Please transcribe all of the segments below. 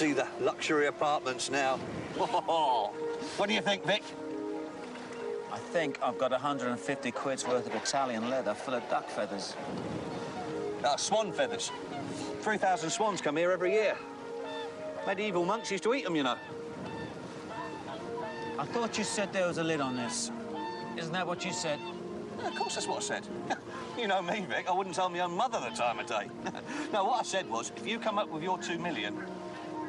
see the luxury apartments now. What do you think, Vic? I think I've got 150 quid's worth of Italian leather full of duck feathers. Swan feathers. 3,000 swans come here every year. Medieval monks used to eat them, you know. I thought you said there was a lid on this. Isn't that what you said? Yeah, of course that's what I said. You know me, Vic. I wouldn't tell my own mother the time of day. No, what I said was, if you come up with your 2 million,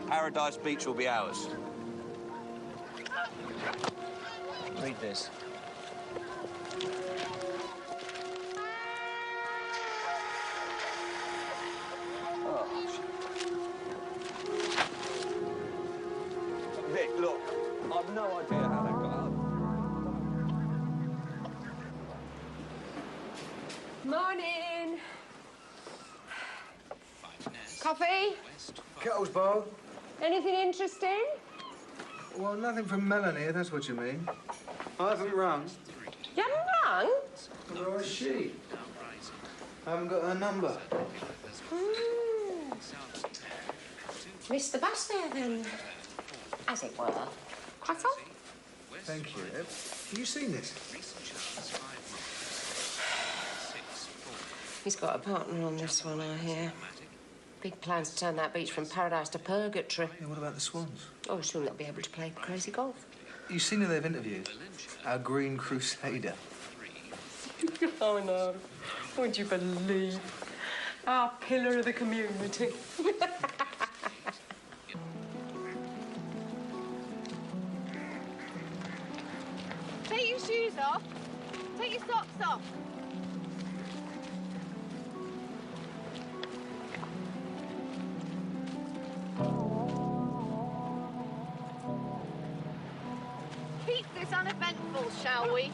Paradise Beach will be ours. Read this. Vic, look, I've no idea how they got out. Morning. Coffee? Kettle's boiled. Anything interesting? Well, nothing from Melanie, if that's what you mean. I haven't rung. You haven't rung? Where is she? I haven't got her number. Missed the bus there, then, as it were. Croissant? Thank you. Have you seen this? He's got a partner on this one, I hear. Big plans to turn that beach from paradise to purgatory. Yeah, what about the swans? Oh, soon they'll be able to play crazy golf. You've seen who they've interviewed? Our Green Crusader. Oh, no. Would you believe? Our pillar of the community. Take your shoes off. Take your socks off. Keep this uneventful, shall we?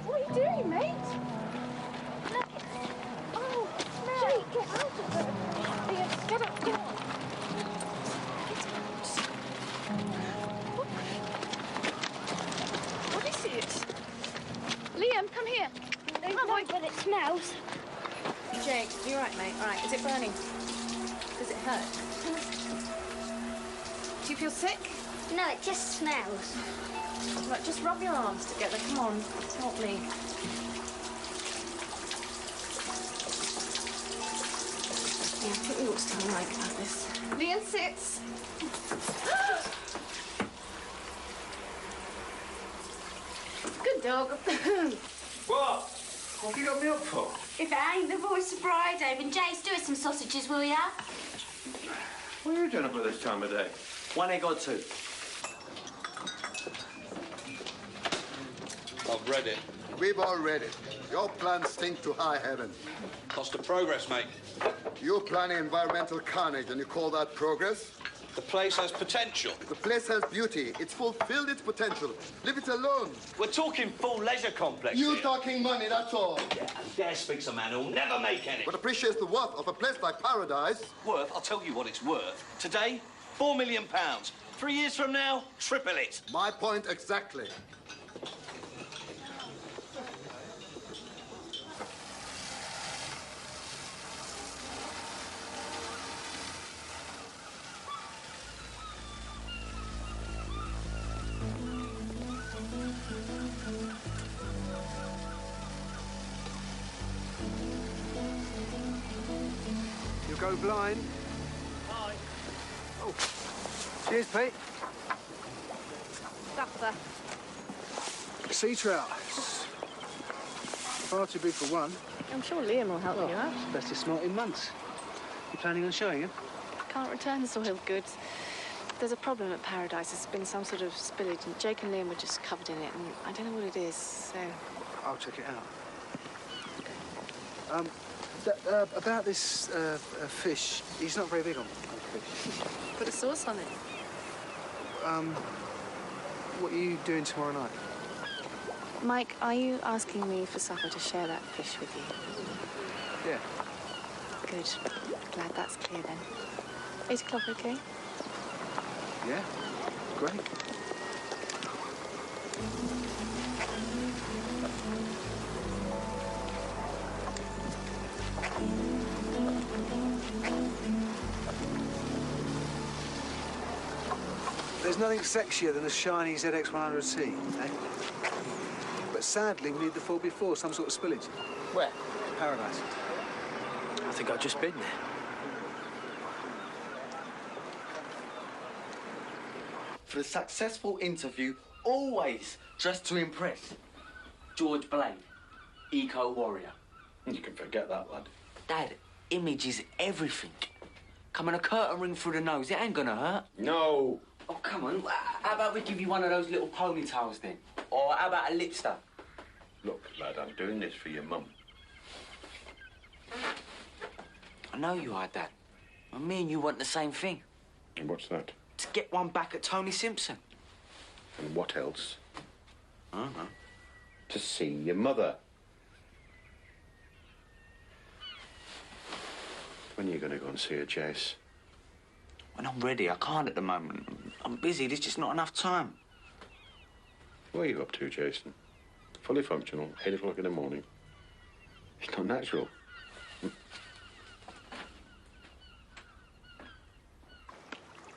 What are you doing, mate? Oh, no. Jake, get out of it. Liam, get up, get up. What is it? Liam, come here. Come on, but it smells. Jake, you're right, mate. All right, is it burning? Does it hurt? Do you feel sick? No, it just smells. Right, just rub your arms together. Come on, help me. Yeah, I think we ought to tell Mike about this. Liam sits. Good dog. What? What have you got me up for? If it ain't the voice of Brideshaven, and Jace, do us some sausages, will ya? What are you doing up at this time of day? 1 egg or 2? I've read it. We've all read it. Your plans stink to high heaven. Cost of progress, mate. You're planning environmental carnage, and you call that progress? The place has potential. The place has beauty. It's fulfilled its potential. Leave it alone. We're talking full leisure complex You here. talking money, that's all. Yeah, and there speaks a man who'll never make any. But appreciates the worth of a place like Paradise. Worth? I'll tell you what it's worth. Today, £4 million. 3 years from now, triple it. My point exactly. You'll go blind. Hi. Oh. Cheers, Pete. Supper. Sea trout. Far too big for one. I'm sure Liam will help you out. Best of smart in months. You planning on showing him? Can't return soiled goods. There's a problem at Paradise. There's been some sort of spillage, and Jake and Liam were just covered in it, and I don't know what it is, so... I'll check it out. About this fish, he's not very big on fish. Put a sauce on it. What are you doing tomorrow night? Mike, are you asking me for supper to share that fish with you? Yeah. Good. Glad that's clear then. 8 o'clock, okay? Yeah? Great. There's nothing sexier than a shiny ZX100C, eh? But sadly, we need the fall before some sort of spillage. Where? Paradise. I think I've just been there. For a successful interview, always dress to impress. George Blade, eco-warrior. You can forget that, lad. Dad, image is everything. Come on, a curtain ring through the nose, it ain't gonna hurt. No. Oh, come on. How about we give you one of those little ponytails then? Or how about a lip stuff? Look, lad, I'm doing this for your mum. I know you are, Dad. And me and you want the same thing. And what's that? To get one back at Tony Simpson. And what else? I don't know. To see your mother. When are you going to go and see her, Jace? When I'm ready, I can't at the moment. I'm busy, there's just not enough time. What are you up to, Jason? Fully functional, 8 o'clock in the morning. It's not natural.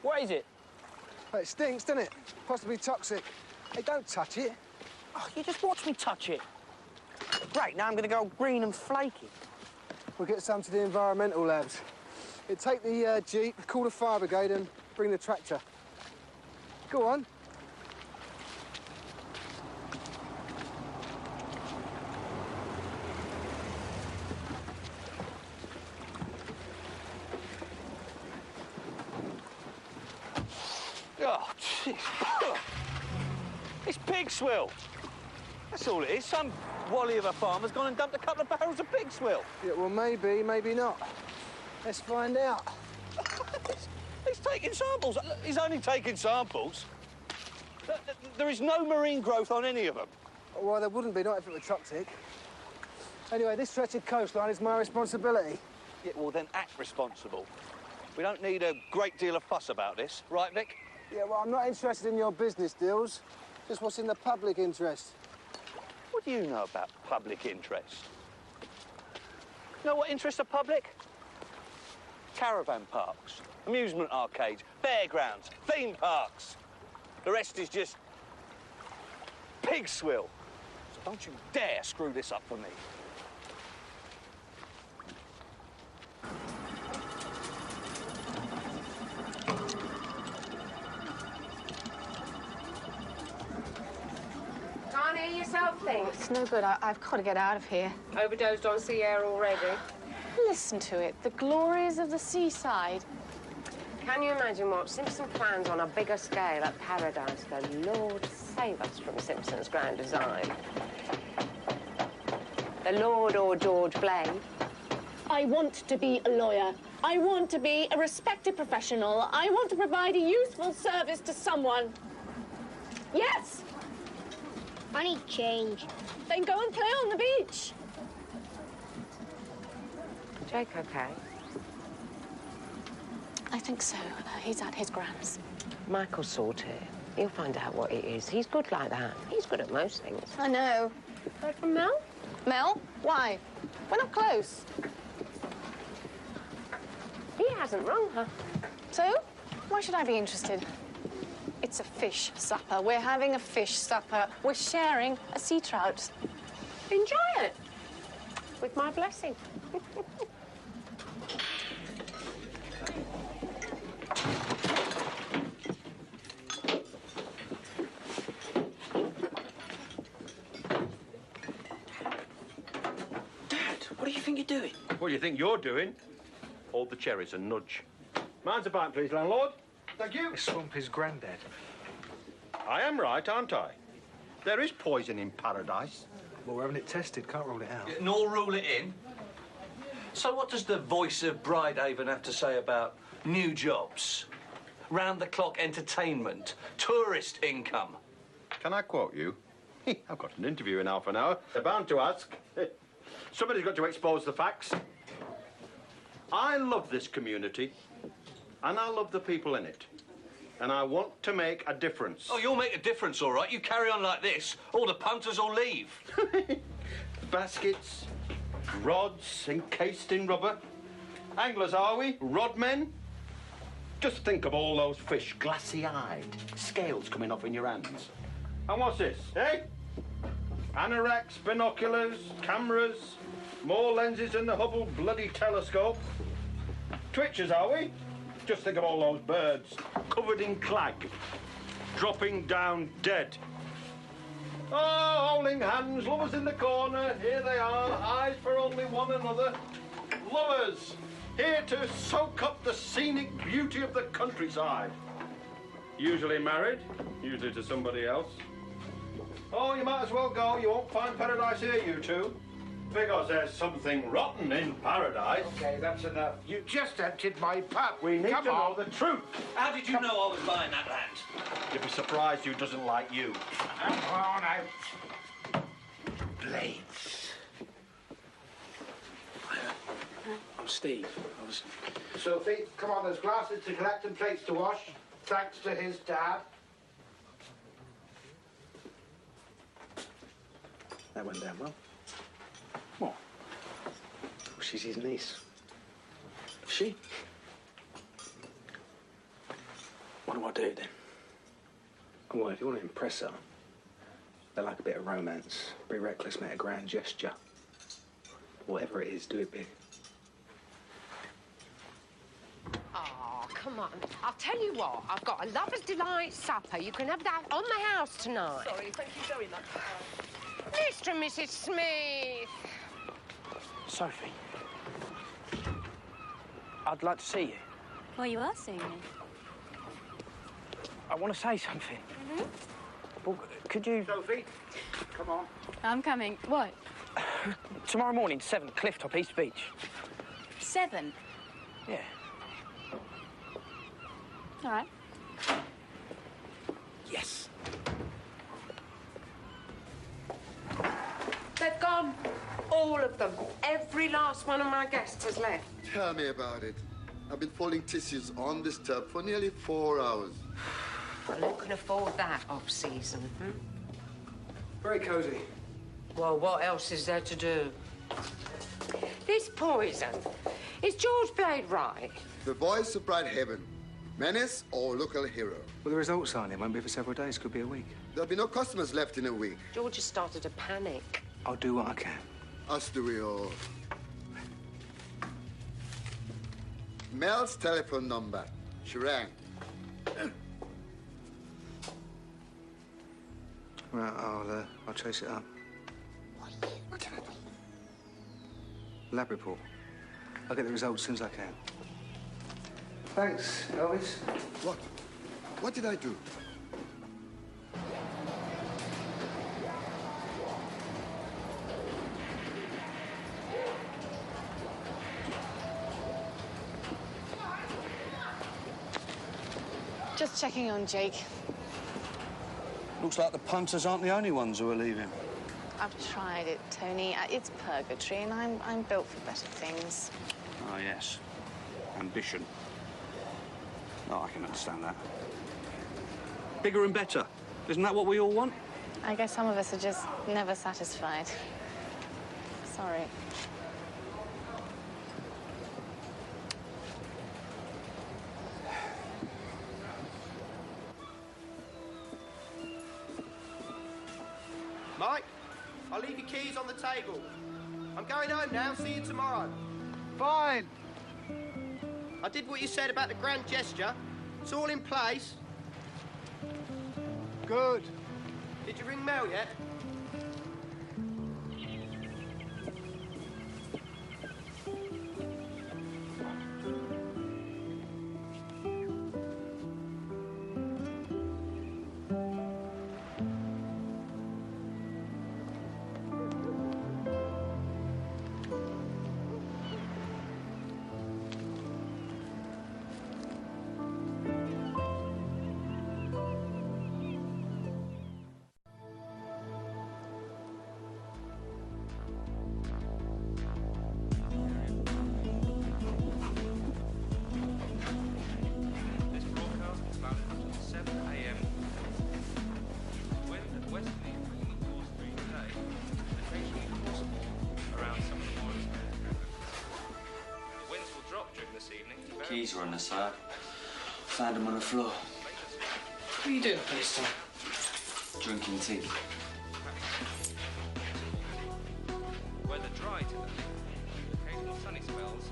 What is it? Hey, it stinks, doesn't it? Possibly toxic. Hey, don't touch it. Oh, you just watch me touch it. Great, now I'm going to go green and flaky. We'll get some to the environmental labs. Take the Jeep, call the fire brigade and bring the tractor. Go on. Oh, jeez. It's pig swill. That's all it is. Some wally of a farmer's gone and dumped a couple of barrels of pig swill. Yeah, well, maybe, maybe not. Let's find out. He's taking samples. He's only taking samples. There is no marine growth on any of them. Well, there wouldn't be, not if it were toxic. Anyway, this stretch of coastline is my responsibility. Yeah, well, then act responsible. We don't need a great deal of fuss about this. Right, Vic? Yeah, well, I'm not interested in your business deals. Just what's in the public interest. What do you know about public interest? You know what interests the public? Caravan parks, amusement arcades, fairgrounds, theme parks. The rest is just pig swill. So don't you dare screw this up for me. Can't hear yourself think. It's no good. I've got to get out of here. Overdosed on sea air already. Listen to it. The glories of the seaside. Can you imagine what Simpson plans on a bigger scale at Paradise? The Lord save us from Simpson's grand design. The Lord or George Blade? I want to be a lawyer. I want to be a respected professional. I want to provide a useful service to someone. Yes! I need change. Then go and play on the beach. Jake okay? I think so. He's at his grand's. Michael's sorted. He'll find out what it is. He's good like that. He's good at most things. I know. Heard from Mel? Mel? Why? We're not close. He hasn't rung her. So? Why should I be interested? It's a fish supper. We're having a fish supper. We're sharing a sea trout. Enjoy it. With my blessing. Dad, what do you think you're doing? What do you think you're doing? Hold the cherries and nudge. Mine's a pint, please, landlord. Thank you. Swamp his granddad. I am right, aren't I? There is poison in paradise. Well, we're having it tested. Can't rule it out. Nor rule it in. So what does the voice of Bridhaven have to say about new jobs, round-the-clock entertainment, tourist income? Can I quote you? I've got an interview in half an hour. They're bound to ask. Somebody's got to expose the facts. I love this community, and I love the people in it. And I want to make a difference. Oh, you'll make a difference, all right. You carry on like this, all the punters will leave. Baskets, rods encased in rubber. Anglers, are we? Rodmen? Just think of all those fish, glassy-eyed, scales coming off in your hands. And what's this, eh? Anoraks, binoculars, cameras, more lenses than the Hubble bloody telescope. Twitchers, are we? Just think of all those birds, covered in clag, dropping down dead. Oh, holding hands, lovers in the corner, here they are, eyes for only one another. Lovers, here to soak up the scenic beauty of the countryside. Usually married, usually to somebody else. Oh, you might as well go, you won't find paradise here, you two. Because there's something rotten in paradise. OK, that's enough. You just emptied my pub. We need to know the truth. How did you know I was buying that land? You'd be surprised who doesn't like you. Come on out. Blades. I'm Steve. I was... Sophie, come on, there's glasses to collect and plates to wash. Thanks to his dad. That went down well. What? Well, she's his niece. She? What do I do then? Well, if you want to impress her, they like a bit of romance. Be reckless, make a grand gesture. Whatever it is, do it big. Oh, come on. I'll tell you what, I've got a lover's delight supper. You can have that on my house tonight. Sorry, thank you very much. Mr. and Mrs. Smith. Sophie, I'd like to see you. Well, you are seeing me. I want to say something. Mm-hmm. Well, could you... Sophie, come on. I'm coming. What? Tomorrow morning, 7, Clifftop, East Beach. 7? Yeah. All right. Yes. They've gone. All of them. Every last one of my guests has left. Tell me about it. I've been folding tissues on this tub for nearly 4 hours. Well, who can afford that off-season, Very cosy. Well, what else is there to do? This poison. Is George Blade right? The voice of bright heaven. Menace or local hero? Well, the results aren't in. Won't be for several days. Could be a week. There'll be no customers left in a week. George has started to panic. I'll do what I can. Us do we all. Mel's telephone number. She rang. Right, I'll chase it up. What can I do? Lab report. I'll get the results as soon as I can. Thanks, Elvis. What? What did I do? Just checking on Jake. Looks like the punters aren't the only ones who are leaving. I've tried it, Tony. It's purgatory, and I'm built for better things. Ah, yes. Ambition. Oh, I can understand that. Bigger and better. Isn't that what we all want? I guess some of us are just never satisfied. Sorry. Mike, I'll leave your keys on the table. I'm going home now. See you tomorrow. Fine. I did what you said about the grand gesture. It's all in place. Good. Did you ring Mel yet? Keys are on the side. found him on the floor. What are you doing up this time? Drinking tea. Weather dry today. Occasional sunny spells.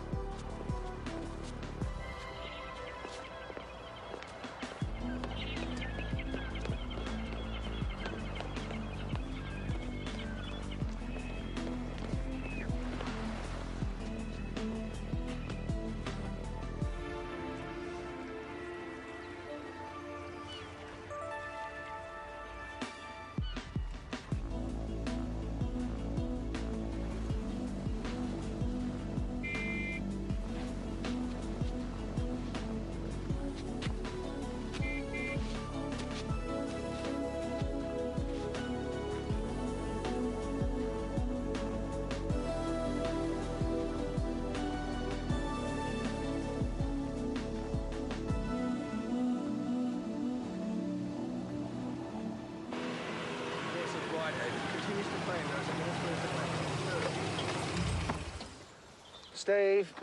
Steve.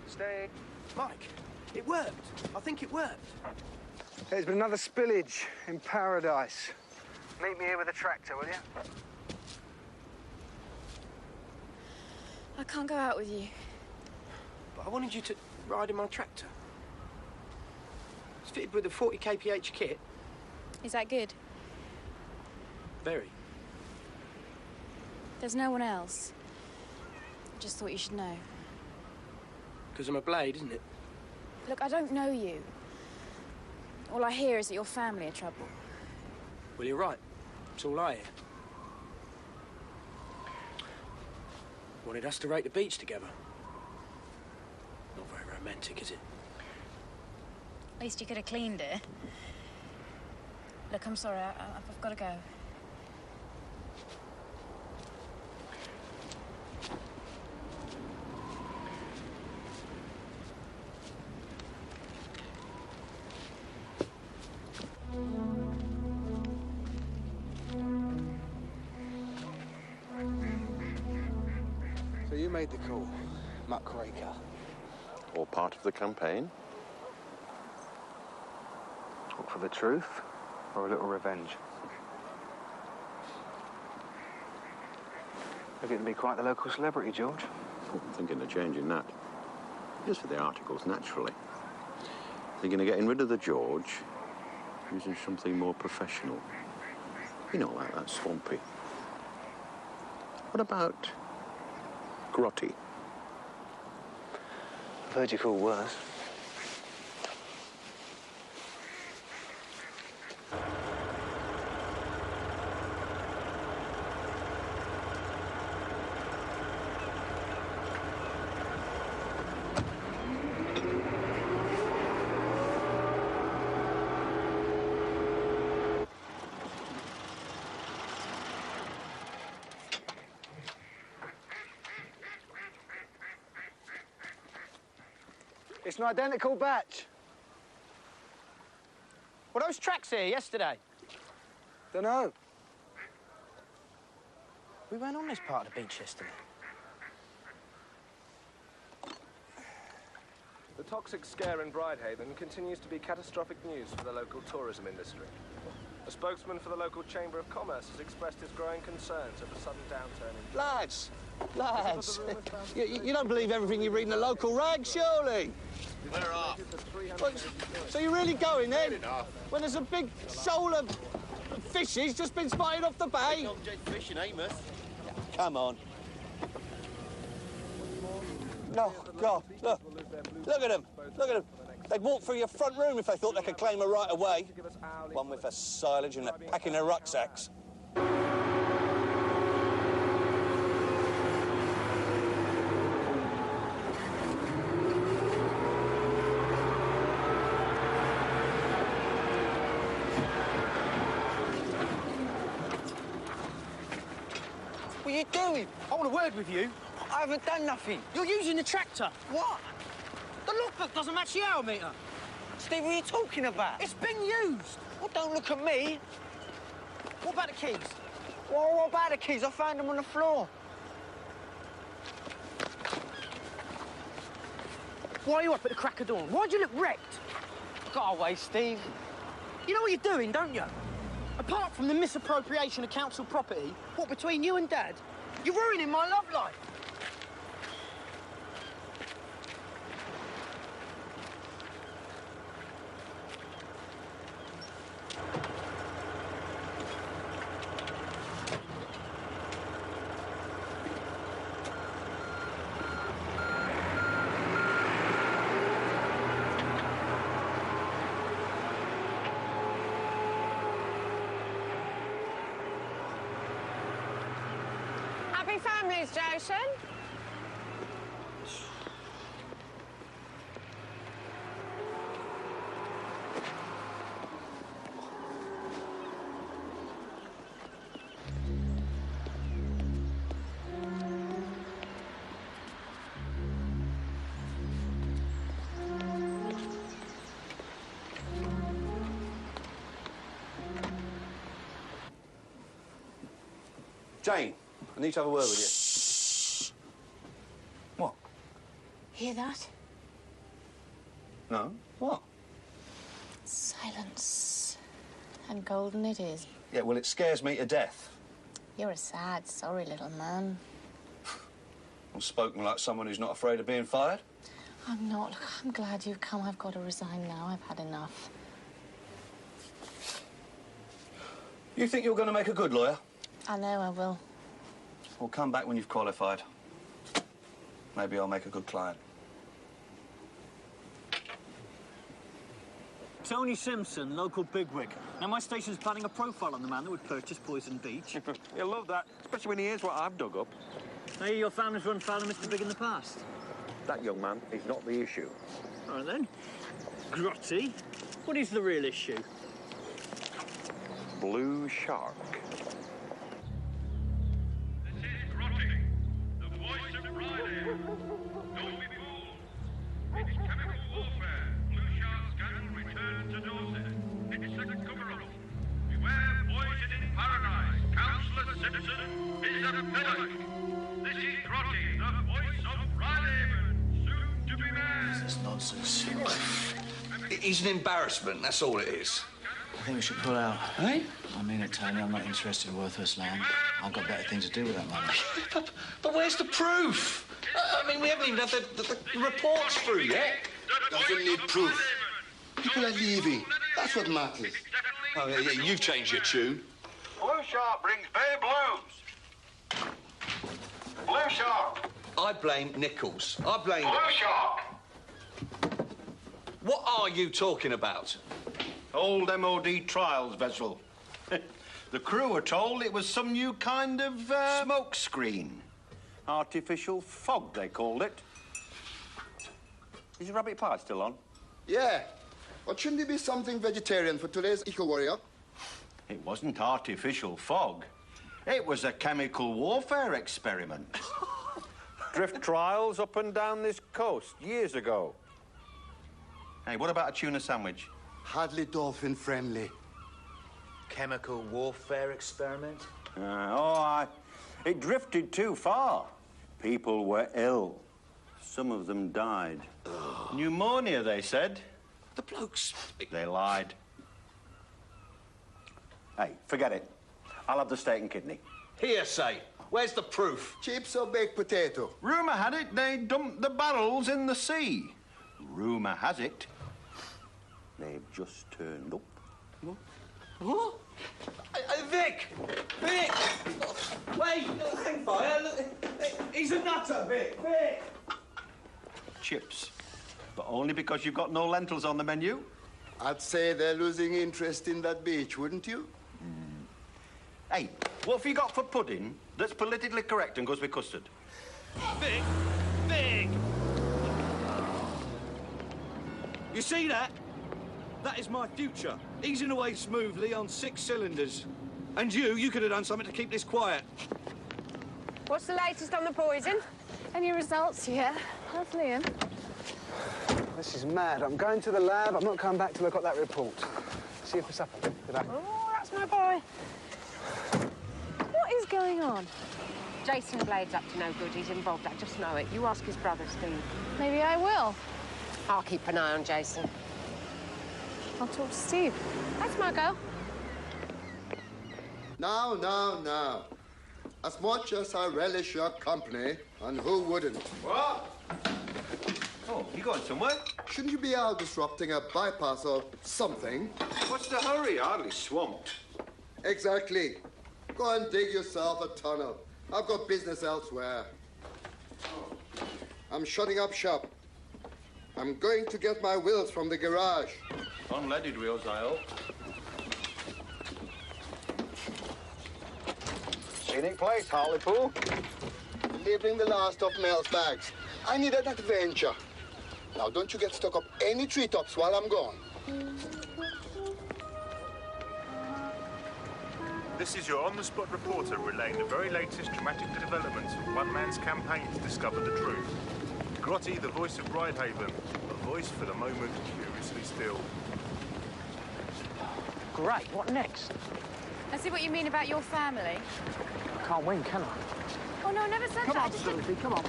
Steve. Mike, it worked. I think it worked. There's been another spillage in Paradise. Meet me here with a tractor, will you? I can't go out with you. But I wanted you to ride in my tractor. It's fitted with a 40 kph kit. Is that good? Very. There's no one else. Just thought you should know. Because I'm a blade, isn't it? Look, I don't know you. All I hear is that your family are trouble. Well, you're right. That's all I hear. Wanted us to rake the beach together. Not very romantic, is it? At least you could have cleaned it. Look, I'm sorry. I've got to go. So you made the call, muckraker. Or part of the campaign. Look for the truth or a little revenge? You're getting to be quite the local celebrity, George. I'm thinking of changing that. Just for the articles, naturally. Thinking of getting rid of the George, using something more professional. You know, like that Swampy. What about Grotty? I've heard you call worse. It's an identical batch. Were those tracks here yesterday? Dunno. We went on this part of the beach yesterday. The toxic scare in Bridhaven continues to be catastrophic news for the local tourism industry. A spokesman for the local Chamber of Commerce has expressed his growing concerns at the sudden downturn in... Lads, you don't believe everything you read in the local rag, surely? We're off. Well, so you're really going then? When there's a big shoal of fishes just been spotted off the bay? Fishing, Amos. Come on. No, God, look at them. Look at them. They'd walk through your front room if they thought they could claim a right of way. One with a silage and they're packing their rucksacks. What are you doing? I want a word with you. I haven't done nothing. You're using the tractor. What? The logbook doesn't match the hour meter. Steve, what are you talking about? It's been used. Well, don't look at me. What about the keys? Well, what about the keys? I found them on the floor. Why are you up at the crack of dawn? Why'd you look wrecked? Go away, Steve. You know what you're doing, don't you? Apart from the misappropriation of council property, what, between you and Dad? You're ruining my love life. Happy families, Jason. Jane, I need to have a word with you. What? Hear that? No? What? Silence. And golden it is. Yeah, well, it scares me to death. You're a sad, sorry little man. I'm spoken like someone who's not afraid of being fired. I'm not. Look, I'm glad you've come. I've got to resign now. I've had enough. You think you're going to make a good lawyer? I know I will. Well, come back when you've qualified. Maybe I'll make a good client. Tony Simpson, local bigwig. Now, my station's planning a profile on the man that would purchase Poison Beach. He'll love that, especially when he hears what I've dug up. Hey, your family's run foul of Mr. Big in the past. That young man is not the issue. All right, then. Grotty, what is the real issue? Blue shark. It's chemical warfare. Blue shark scandal returns to Dorset. It's a cover-up. Beware poison in paradise. Councillor Simpson is a villain. This is Grotty, the voice of Bridhaven, soon to be mayor. This is nonsense. He's an embarrassment, that's all it is. I think we should pull out. Eh? I mean it, Tony. I'm not interested in worthless land. I've got better things to do with that money. But where's the proof? I mean, we haven't even had the reports through yet. Doesn't need proof. People are leaving. That's what matters. Oh, yeah, you've changed your tune. Blue shark brings bay blues. Blue shark. I blame Nichols. I blame... Blue shark. What are you talking about? Old MOD trials vessel. The crew were told it was some new kind of smoke screen. Artificial fog, they called it. Is your rabbit pie still on? Yeah. But shouldn't it be something vegetarian for today's eco-warrior? It wasn't artificial fog. It was a chemical warfare experiment. Drift trials up and down this coast years ago. Hey, what about a tuna sandwich? Hardly dolphin-friendly. Chemical warfare experiment? It drifted too far. People were ill. Some of them died. Pneumonia, they said. The blokes... They lied. Hey, forget it. I'll have the steak and kidney. Hearsay. Where's the proof? Chips or baked potato? Rumour had it they dumped the barrels in the sea. Rumour has it they've just turned up. What? Vic! Vic! Wait! Hang fire! He's a nutter, Vic! Vic! Chips. But only because you've got no lentils on the menu. I'd say they're losing interest in that beach, wouldn't you? Hey, what have you got for pudding that's politically correct and goes with custard? Vic! Vic! You see that? That is my future. Easing away smoothly on 6 cylinders. And you could have done something to keep this quiet. What's the latest on the poison? Any results yet? How's Liam? This is mad. I'm going to the lab. I'm not coming back till I got that report. See you for supper. Good night. Oh, that's my boy. What is going on? Jason Blade's up to no good. He's involved. I just know it. You ask his brother, Steve. Maybe I will. I'll keep an eye on Jason. I'll talk to Steve. That's my girl. Now. As much as I relish your company, and who wouldn't? What? Oh, you going somewhere? Shouldn't you be out disrupting a bypass or something? What's the hurry? Hardly swamped. Exactly. Go and dig yourself a tunnel. I've got business elsewhere. I'm shutting up shop. I'm going to get my wheels from the garage. Unleaded wheels, I hope. Scenic place, Hartlepool. Delivering the last of Mel's bags. I need an adventure. Now, don't you get stuck up any treetops while I'm gone. This is your on-the-spot reporter relaying the very latest dramatic developments of one man's campaign to discover the truth. Grotty, the voice of Bridhaven, a voice for the moment curiously still. Great, what next? I see what you mean about your family. I can't win, can I? Oh, no, I never said Come that. on, Sophie, come on.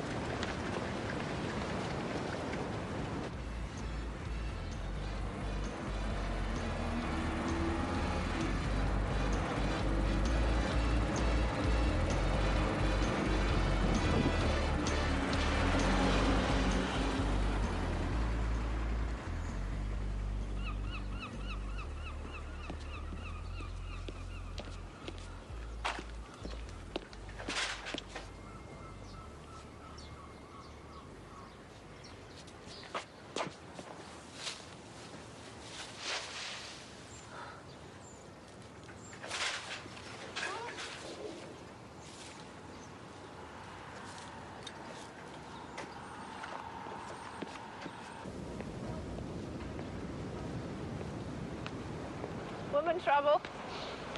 Woman trouble.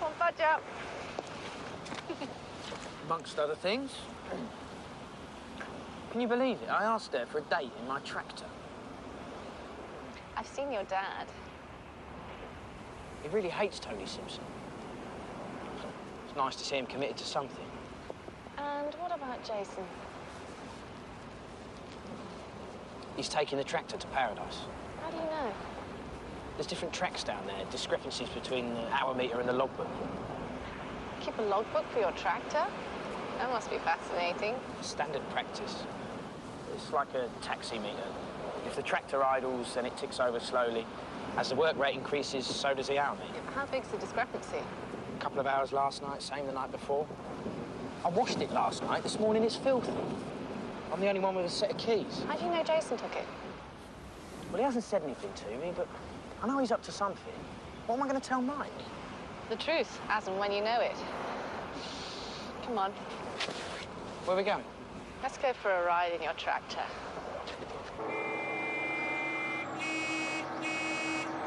Won't budge up. Amongst other things. Can you believe it? I asked her for a date in my tractor. I've seen your dad. He really hates Tony Simpson. It's nice to see him committed to something. And what about Jason? He's taking the tractor to Paradise. How do you know? There's different tracks down there, discrepancies between the hour meter and the logbook. Keep a logbook for your tractor? That must be fascinating. Standard practice. It's like a taxi meter. If the tractor idles, then it ticks over slowly. As the work rate increases, so does the hour meter. How big's the discrepancy? A couple of hours last night, same the night before. I washed it last night. This morning it's filthy. I'm the only one with a set of keys. How do you know Jason took it? Well, he hasn't said anything to me, but I know he's up to something. What am I going to tell Mike? The truth, as and when you know it. Come on. Where are we going? Let's go for a ride in your tractor.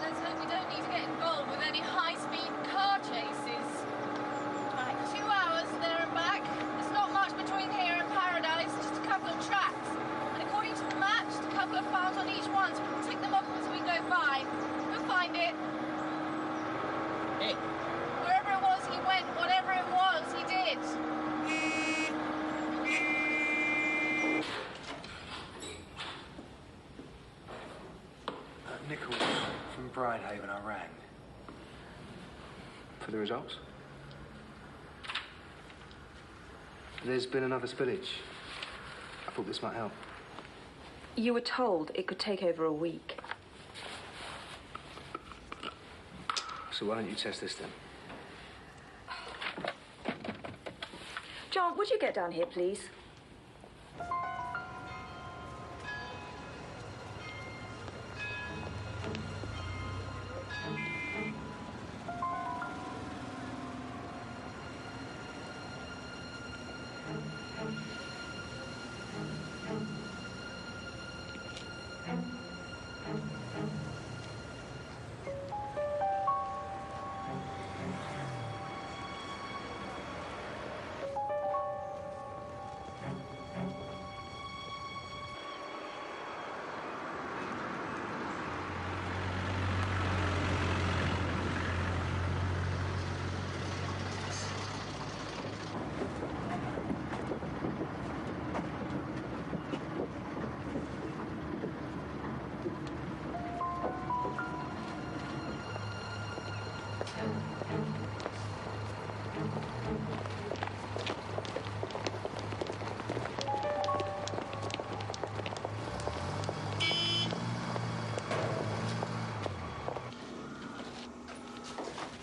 Let's hope we don't need to get involved with any high-speed car chases. Right, 2 hours there and back. There's not much between here and Paradise, just a couple of tracks. And according to the map, just a couple of files on each one, so we can tick them off as we go by. We'll find it. Hey. Wherever it was he went, whatever it was he did. Nickel from Bridhaven, I rang. For the results? There's been another spillage. I thought this might help. You were told it could take over a week. So why don't you test this then? John, would you get down here, please?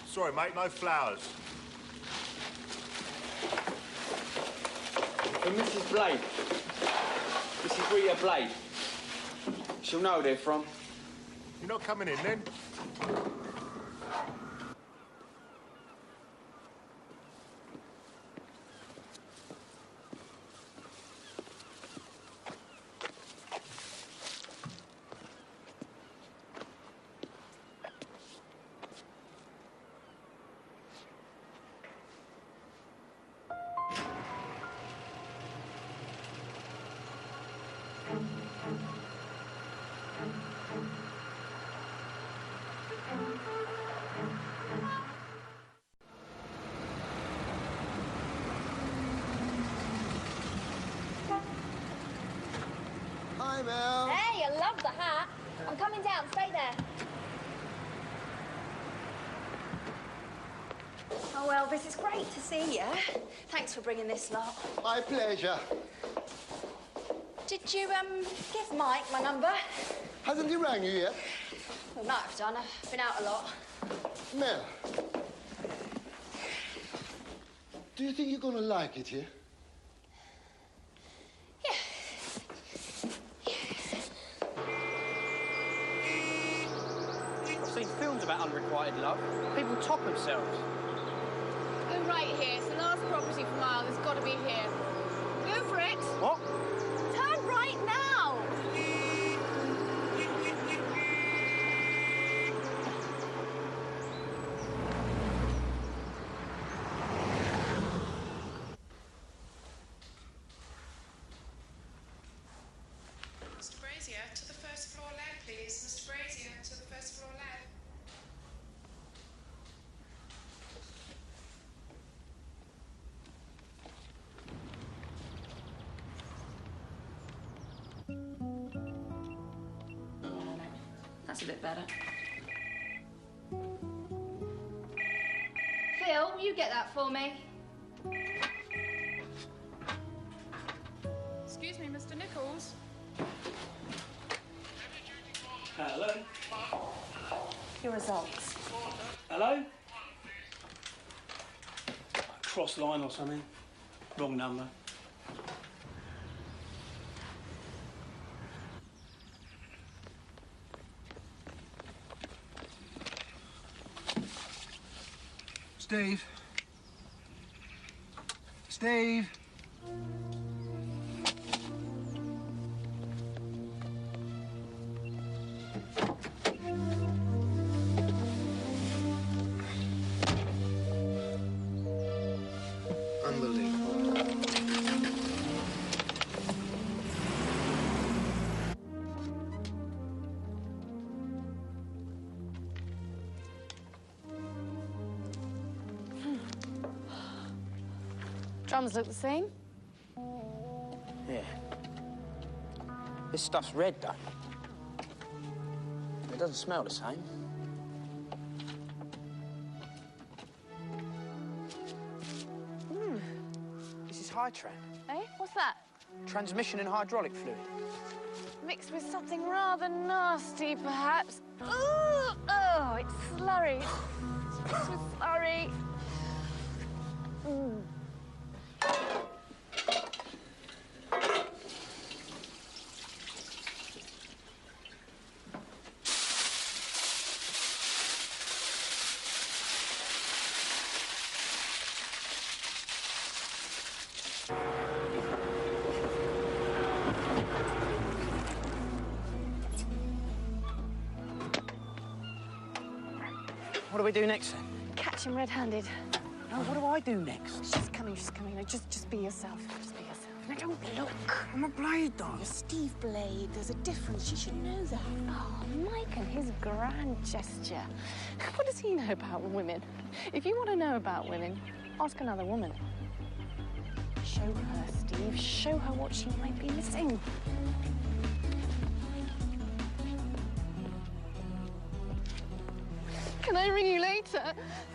Sorry, mate, no flowers. For Mrs. Blade. Mrs. Rita Blade. She'll know where they're from. You're not coming in, then? Hi, Mel. Hey, I love the hat. I'm coming down. Stay there. Oh, well, this is great to see you. Thanks for bringing this lot. My pleasure. Did you, give Mike my number? Hasn't he rang you yet? We might have done. I've been out a lot. Mel, do you think you're going to like it here? I've seen films about unrequited love. People top themselves. Go right here. It's the last property for mile. There's got to be here. Go for it. What? Turn right now. Mr. Brazier, to the first floor lab, please. Mr. Brazier, to the first floor lab. That's a bit better. Phil, will you get that for me? Excuse me, Mr. Nichols. Hello. Your results. Hello? Cross line or something. Wrong number. Steve. Steve. Unbelievable. Drums look the same. Yeah. This stuff's red, though. It doesn't smell the same. This is Hytran. Eh? What's that? Transmission and hydraulic fluid. Mixed with something rather nasty, perhaps. Ooh! Oh, it's slurry. It's mixed with slurry. Mm. What do we do next, then? Catch him red-handed. No, what do I do next? She's coming, she's coming. No, just be yourself. Just be yourself. No, don't look. I'm a Blade, though. You're Steve Blade. There's a difference. You should know that. Oh, Mike and his grand gesture. What does he know about women? If you want to know about women, ask another woman. Show her, Steve. Show her what she might be missing. Go Can I ring you later?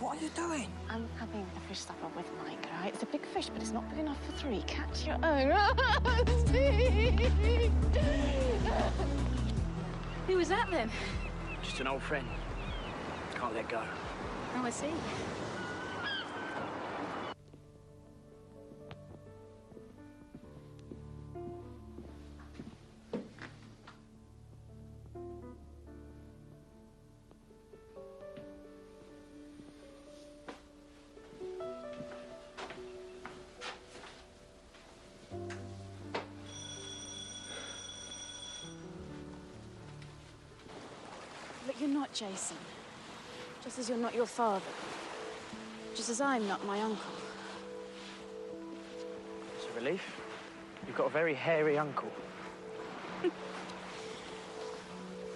What are you doing? I'm having a fish supper with Mike, all right? It's a big fish, but it's not big enough for 3. Catch your own. Who was that then? Just an old friend. Can't let go. Oh, I see. But you're not Jason. Just as you're not your father. Just as I'm not my uncle. It's a relief. You've got a very hairy uncle.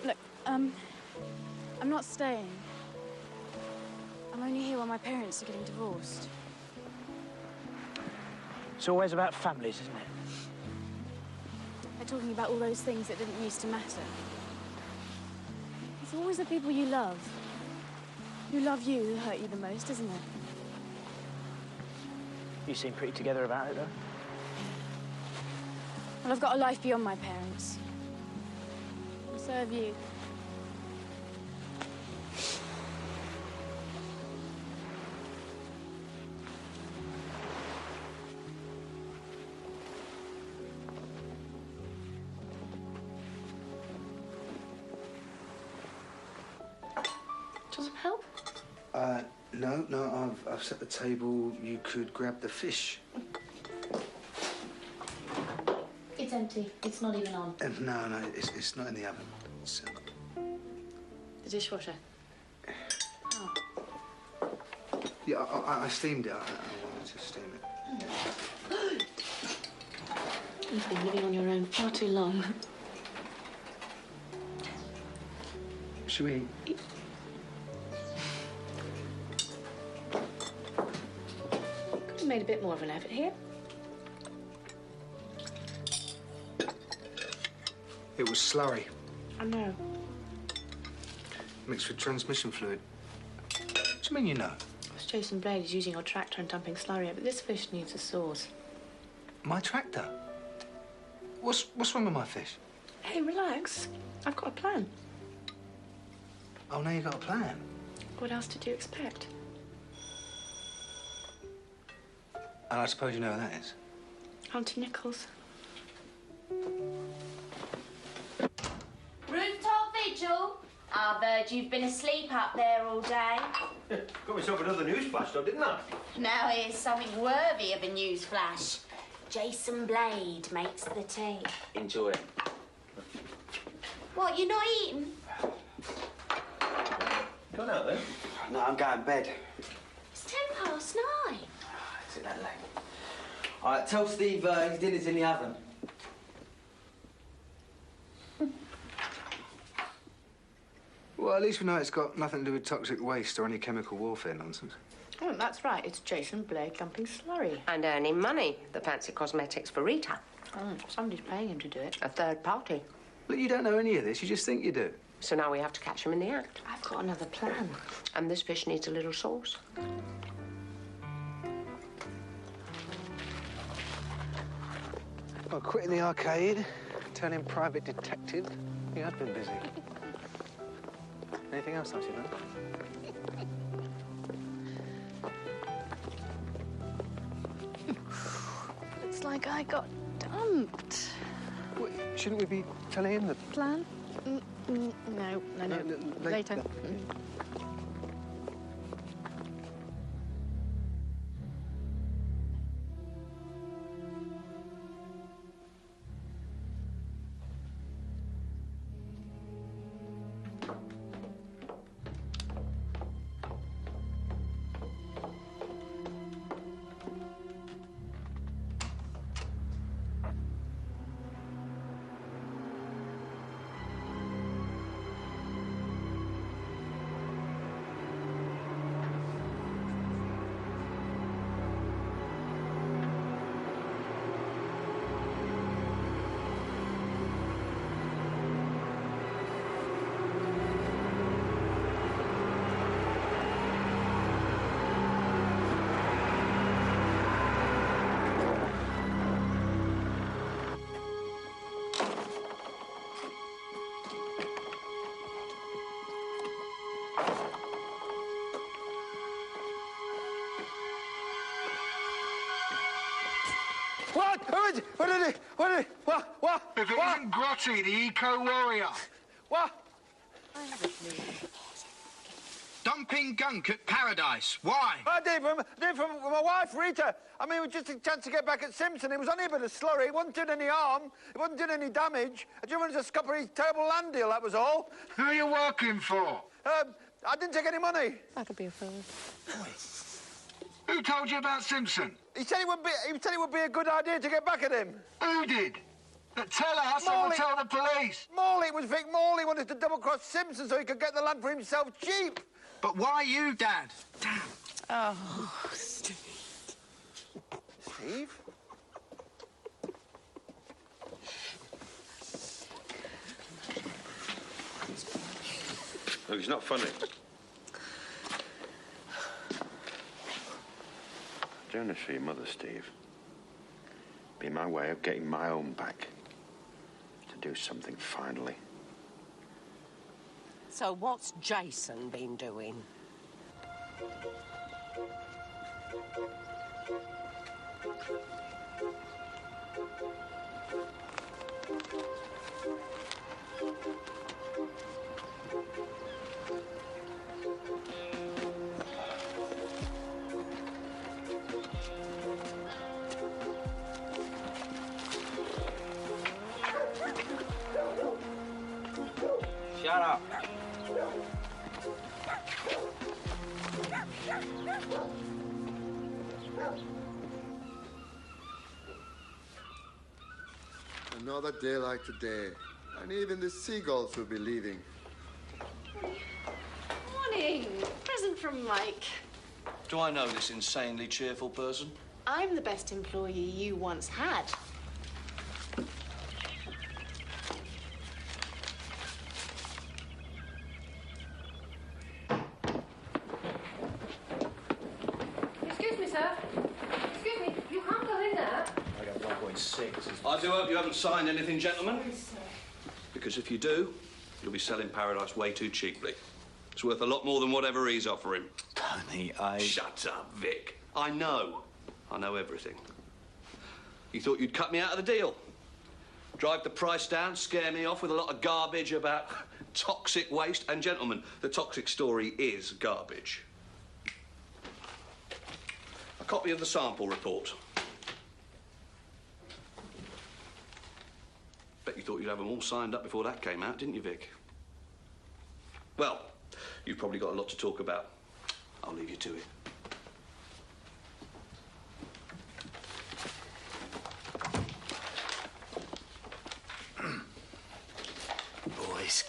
Look, I'm not staying. I'm only here while my parents are getting divorced. It's always about families, isn't it? They're talking about all those things that didn't used to matter. It's always the people you love. Who love you who hurt you the most, isn't it? You seem pretty together about it, though. Well, I've got a life beyond my parents. And so have you. Does it help? No, I've set the table. You could grab the fish. It's empty. It's not even on. No, it's not in the oven. It's, The dishwasher. Oh. yeah, I steamed it. I wanted to steam it. You've been living on your own far too long. Should we eat? Could have made a bit more of an effort here. It was slurry, I know. mixed with transmission fluid. What do you mean you know? It's Jason Blade is using your tractor and dumping slurry, but this fish needs a sauce. My tractor? What's wrong with my fish? Hey, relax. I've got a plan. Oh, now you've got a plan. What else did you expect? And I suppose you know who that is. Auntie Nichols. Rooftop vigil? I've heard you've been asleep up there all day. Got myself another news flash, though, didn't I? Now here's something worthy of a news flash. Jason Blade makes the tea. Enjoy it. What, you're not eating? Gone out then? No, I'm going to bed. It's 9:10. Is it that late? All right, tell Steve his dinner's in the oven. Well, at least we know it's got nothing to do with toxic waste or any chemical warfare nonsense. Oh, that's right. It's Jason Blade dumping slurry. And earning money. The fancy cosmetics for Rita. Oh, somebody's paying him to do it. A third party. Look, you don't know any of this. You just think you do. So now we have to catch him in the act. I've got another plan. And this fish needs a little sauce. Well, quitting the arcade, turning private detective. You have been busy. Anything else nice you've done? Looks like I got dumped. Well, shouldn't we be telling him the Plan? No. Later. What? Who is it? What is it? What is it? What? If it isn't Grotty, the eco-warrior. What? Dumping gunk at Paradise. Why? I did from my wife, Rita. I mean, it was just a chance to get back at Simpson. It was only a bit of slurry. It wasn't doing any harm. It wasn't doing any damage. I just wanted to scupper his terrible land deal, that was all. Who are you working for? I didn't take any money. That could be a fool. Who told you about Simpson? He said it would be a good idea to get back at him. Who did? Tell us and we'll tell the police. Morley, it was Vic Morley wanted to double-cross Simpson so he could get the land for himself cheap. But why you, Dad? Damn. Oh, Steve. Steve? Look, it's not funny. Doing this for your mother, Steve. Be my way of getting my own back. To do something finally. So what's Jason been doing? Shut up. Another day like today, and even the seagulls will be leaving. Morning. Present from Mike. Do I know this insanely cheerful person? I'm the best employee you once had. Excuse me, sir. Excuse me, you can't go in there. I got 1.6. I do hope you haven't signed anything, gentlemen. Because if you do, you'll be selling Paradise way too cheaply. It's worth a lot more than whatever he's offering. Tony, Shut up, Vic. I know. I know everything. You thought you'd cut me out of the deal. Drive the price down, scare me off with a lot of garbage about toxic waste. And, gentlemen, the toxic story is garbage. A copy of the sample report. Bet you thought you'd have them all signed up before that came out, didn't you, Vic? Well, you've probably got a lot to talk about. I'll leave you to it. Boys.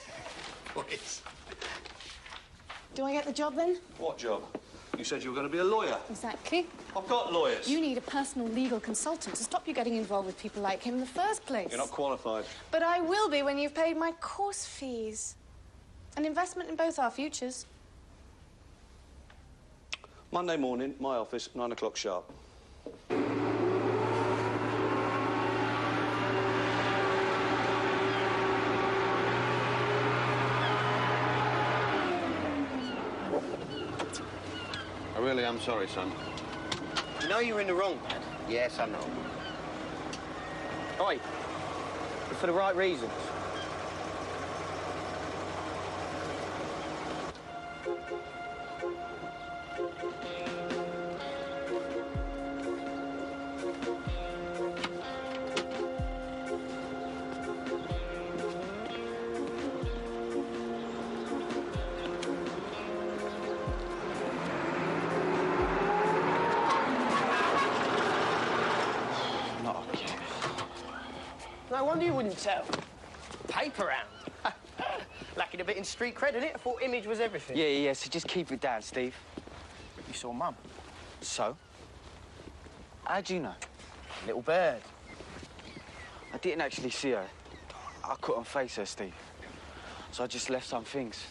Do I get the job then? What job? You said you were going to be a lawyer. Exactly. I've got lawyers. You need a personal legal consultant to stop you getting involved with people like him in the first place. You're not qualified. But I will be when you've paid my course fees. An investment in both our futures. Monday morning, my office, 9 o'clock sharp. I really am sorry, son. You know you're in the wrong, Dad. Yes, I know. Oi, but for the right reasons. No wonder you wouldn't tell. Paper round. Lacking a bit in street cred, innit? I thought image was everything. Yeah, so just keep it down, Steve. You saw Mum. So? How'd you know? Little bird. I didn't actually see her. I couldn't face her, Steve. So I just left some things.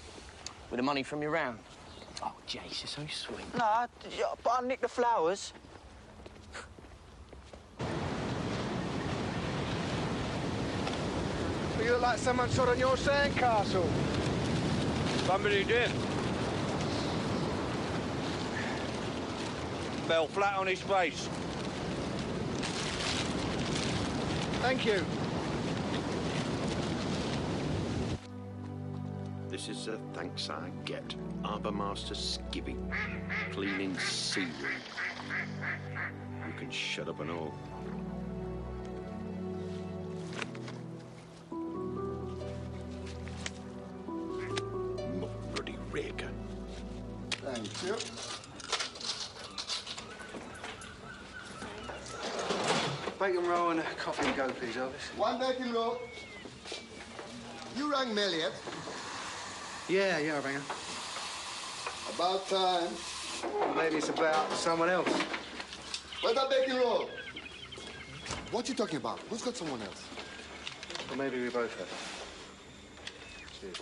With the money from your round? Oh, Jace, you're so sweet. No, but I nicked the flowers. You look like someone shot on your sandcastle. Somebody did. Fell flat on his face. Thank you. This is the thanks I get. Harbour Master Skivvy. Cleaning seaweed. You can shut up and all. Muck bloody raker. Thank you. Bacon roll and a coffee and go, please, Elvis. One bacon roll. You rang Mel yet? Yeah, I rang her. About time. Well, maybe it's about someone else. Where's that bacon roll? What you talking about? Who's got someone else? Well, maybe we both have. Cheers.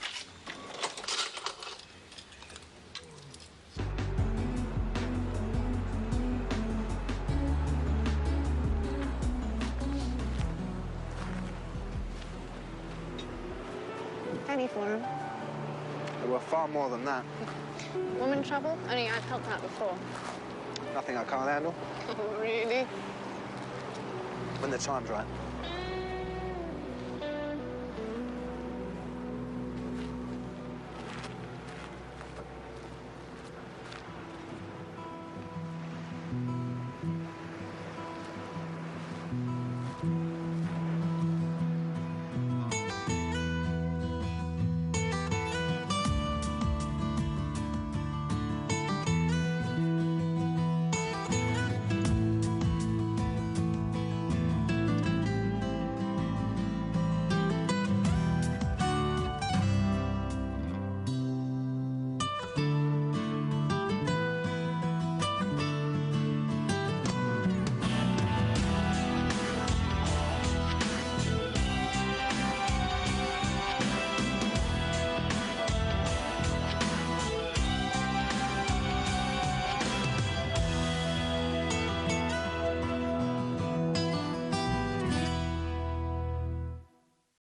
Penny for him. There were far more than that. Woman trouble? Only I've helped out before. Nothing I can't handle. Oh, really? When the time's right.